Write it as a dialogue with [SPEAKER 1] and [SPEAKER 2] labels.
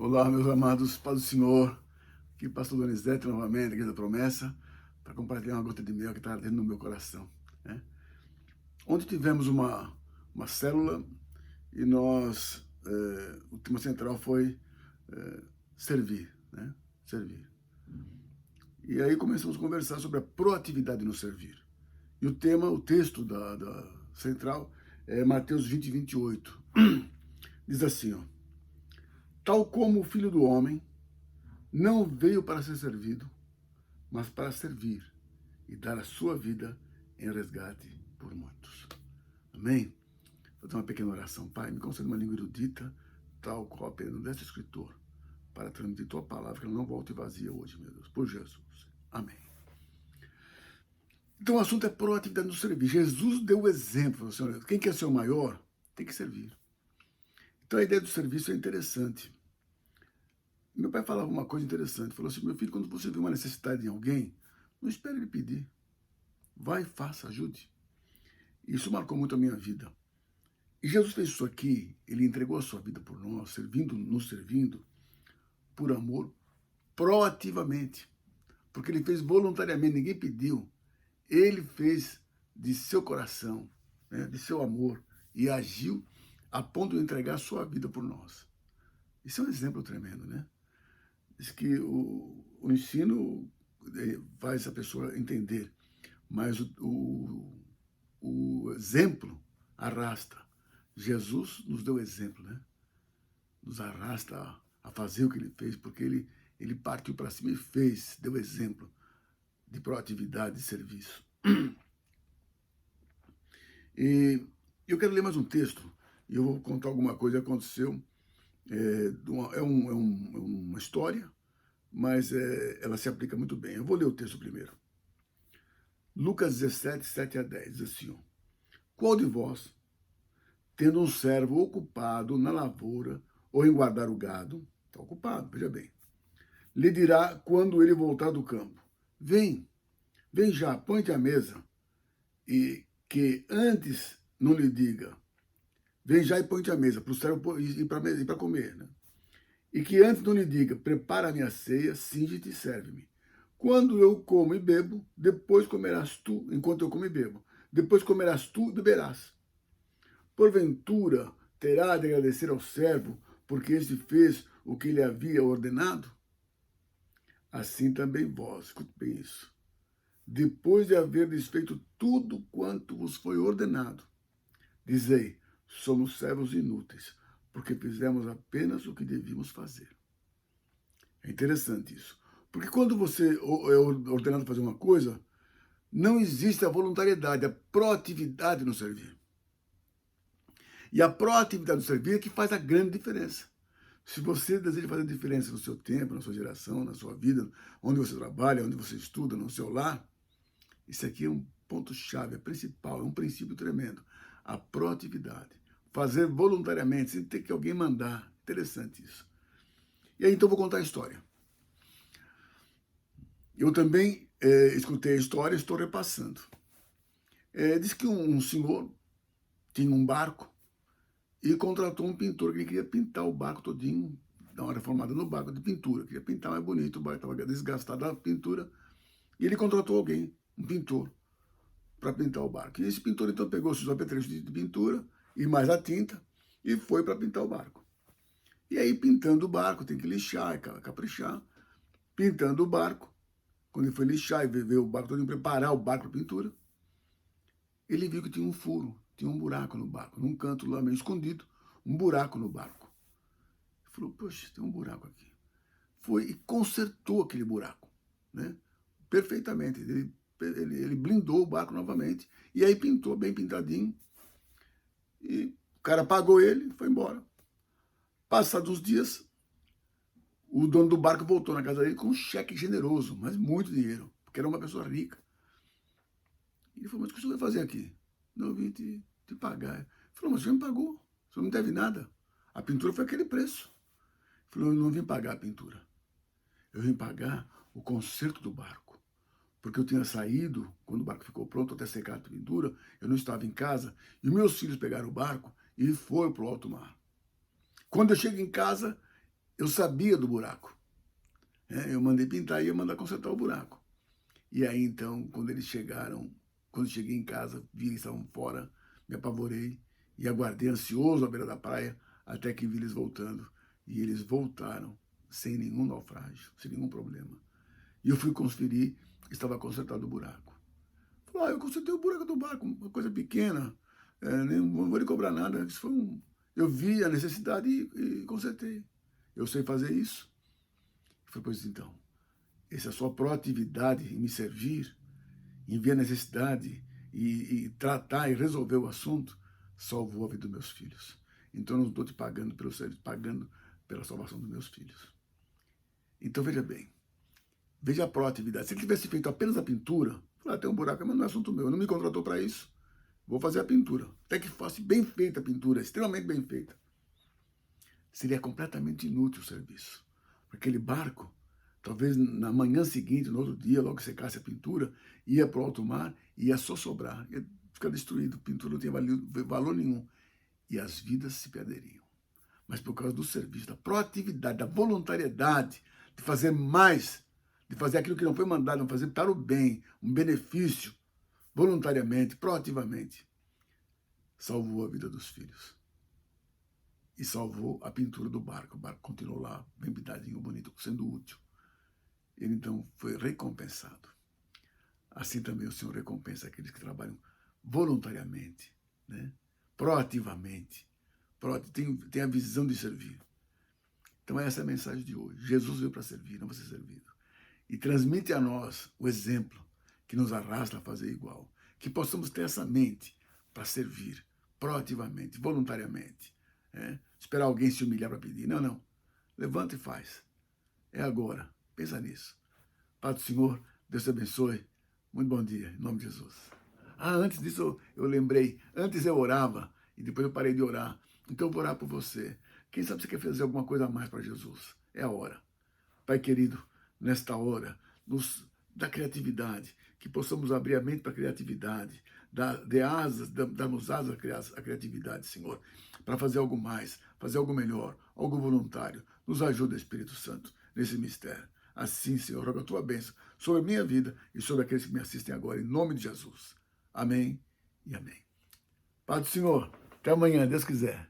[SPEAKER 1] Olá, meus amados, paz do Senhor. Aqui, pastor Donizete, novamente, aqui da Promessa, para compartilhar uma gota de mel que está ardendo no meu coração. Né? Ontem tivemos uma célula e o tema central foi servir, né? Servir. E aí começamos a conversar sobre a proatividade no servir. E o texto da central é Mateus 20, 28. Diz assim, ó: tal como o Filho do Homem não veio para ser servido, mas para servir e dar a sua vida em resgate por muitos. Amém? Vou fazer uma pequena oração. Pai, me conceda uma língua erudita, tal qual apenas deste escritor, para transmitir tua palavra, que ela não volte vazia hoje, meu Deus, por Jesus. Amém. Então o assunto é proatividade no servir. Jesus deu o exemplo. Senhor, quem quer ser o maior, tem que servir. Então a ideia do serviço é interessante. Meu pai falava uma coisa interessante. Falou assim: meu filho, quando você vê uma necessidade em alguém, não espere ele pedir. Vai, faça, ajude. Isso marcou muito a minha vida. E Jesus fez isso aqui, ele entregou a sua vida por nós, nos servindo, por amor, proativamente. Porque ele fez voluntariamente, ninguém pediu. Ele fez de seu coração, né, de seu amor, e agiu a ponto de entregar a sua vida por nós. Isso é um exemplo tremendo, né? Diz que o ensino faz a pessoa entender, mas o exemplo arrasta. Jesus nos deu exemplo, né? Nos arrasta a fazer o que ele fez, porque ele partiu para cima e fez, deu exemplo de proatividade, de serviço. E eu quero ler mais um texto, e eu vou contar alguma coisa que aconteceu. É uma história, mas ela se aplica muito bem. Eu vou ler o texto primeiro. Lucas 17, 7 a 10, diz assim: ó, qual de vós, tendo um servo ocupado na lavoura ou em guardar o gado, está ocupado, veja bem, lhe dirá quando ele voltar do campo: vem, vem já, põe-te à mesa, e que antes não lhe diga: vem já e põe-te à mesa, para o servo ir para comer, né? E que antes não lhe diga: prepara a minha ceia, singe-te e serve-me. Quando eu como e bebo, depois comerás tu, enquanto eu como e bebo. Depois comerás tu e beberás. Porventura terá de agradecer ao servo, porque este fez o que lhe havia ordenado? Assim também vós, escute bem isso, depois de haver desfeito tudo quanto vos foi ordenado, dizei: somos servos inúteis, porque fizemos apenas o que devíamos fazer. É interessante isso. Porque quando você é ordenado a fazer uma coisa, não existe a voluntariedade, a proatividade no servir. E a proatividade no servir é que faz a grande diferença. Se você deseja fazer diferença no seu tempo, na sua geração, na sua vida, onde você trabalha, onde você estuda, no seu lar, isso aqui é um ponto-chave, é principal, é um princípio tremendo. A proatividade. Fazer voluntariamente, sem ter que alguém mandar. Interessante isso. E aí, então, eu vou contar a história. Eu também escutei a história e estou repassando. Diz que um senhor tinha um barco e contratou um pintor que ele queria pintar o barco todinho, dar uma reformada no barco de pintura, queria pintar mais bonito, o barco estava desgastado da pintura, e ele contratou alguém, um pintor, para pintar o barco. E esse pintor então pegou seus apetrechos de pintura e mais a tinta e foi para pintar o barco. E aí, pintando o barco, tem que lixar, caprichar, pintando o barco, quando ele foi lixar e ver o barco todo, preparar o barco para pintura, ele viu que tinha um furo, tinha um buraco no barco, num canto lá meio escondido, um buraco no barco. Ele falou: poxa, tem um buraco aqui. Foi e consertou aquele buraco, né? Perfeitamente. Ele blindou o barco novamente e aí pintou bem pintadinho. E o cara pagou ele e foi embora. Passados uns dias, o dono do barco voltou na casa dele com um cheque generoso, mas muito dinheiro, porque era uma pessoa rica. E ele falou: mas o que você vai fazer aqui? Não, eu vim te pagar. Ele falou: mas você me pagou, você não deve nada. A pintura foi aquele preço. Ele falou: eu não vim pagar a pintura. Eu vim pagar o conserto do barco. Porque eu tinha saído, quando o barco ficou pronto, até secar a pintura, eu não estava em casa, e meus filhos pegaram o barco e foram para o alto mar. Quando eu chego em casa, eu sabia do buraco. Eu mandei pintar e ia mandar consertar o buraco. E aí, então, quando eles chegaram, quando cheguei em casa, vi eles estavam fora, me apavorei e aguardei ansioso à beira da praia até que vi eles voltando. E eles voltaram sem nenhum naufrágio, sem nenhum problema. E eu fui conferir, estava consertado o buraco. Falei, eu consertei o buraco do barco, uma coisa pequena, nem não vou lhe cobrar nada. Isso foi eu vi a necessidade e consertei. Eu sei fazer isso. Eu falei, pois então, essa sua proatividade em me servir, em ver a necessidade e tratar e resolver o assunto, salvou a vida dos meus filhos. Então eu não estou te pagando pelo serviço, pagando pela salvação dos meus filhos. Então veja bem, veja a proatividade. Se ele tivesse feito apenas a pintura, falei, tem um buraco, mas não é assunto meu, não me contratou para isso. Vou fazer a pintura. Até que fosse bem feita a pintura, extremamente bem feita. Seria completamente inútil o serviço. Aquele barco, talvez na manhã seguinte, no outro dia, logo que secasse a pintura, ia para o alto mar e ia só sobrar, ia ficar destruído. A pintura não tinha valor nenhum. E as vidas se perderiam. Mas por causa do serviço, da proatividade, da voluntariedade, de fazer mais, de fazer aquilo que não foi mandado, de fazer para o bem, um benefício, voluntariamente, proativamente, salvou a vida dos filhos. E salvou a pintura do barco. O barco continuou lá, bem pintadinho, bonito, sendo útil. Ele, então, foi recompensado. Assim também o Senhor recompensa aqueles que trabalham voluntariamente, né? Proativamente. Tem a visão de servir. Então, essa é a mensagem de hoje. Jesus veio para servir, não para ser servido. E transmite a nós o exemplo que nos arrasta a fazer igual. Que possamos ter essa mente para servir proativamente, voluntariamente. Esperar alguém se humilhar para pedir. Não, não. Levanta e faz. É agora. Pensa nisso. Pai do Senhor, Deus te abençoe. Muito bom dia, em nome de Jesus. Antes disso eu lembrei. Antes eu orava e depois eu parei de orar. Então eu vou orar por você. Quem sabe você quer fazer alguma coisa a mais para Jesus? É a hora. Pai querido, nesta hora, dá criatividade, que possamos abrir a mente para a criatividade, darmos asas à criatividade, Senhor, para fazer algo mais, fazer algo melhor, algo voluntário. Nos ajuda, Espírito Santo, nesse mistério. Assim, Senhor, rogo a tua bênção sobre a minha vida e sobre aqueles que me assistem agora, em nome de Jesus. Amém e amém. Pai do Senhor, até amanhã, Deus quiser.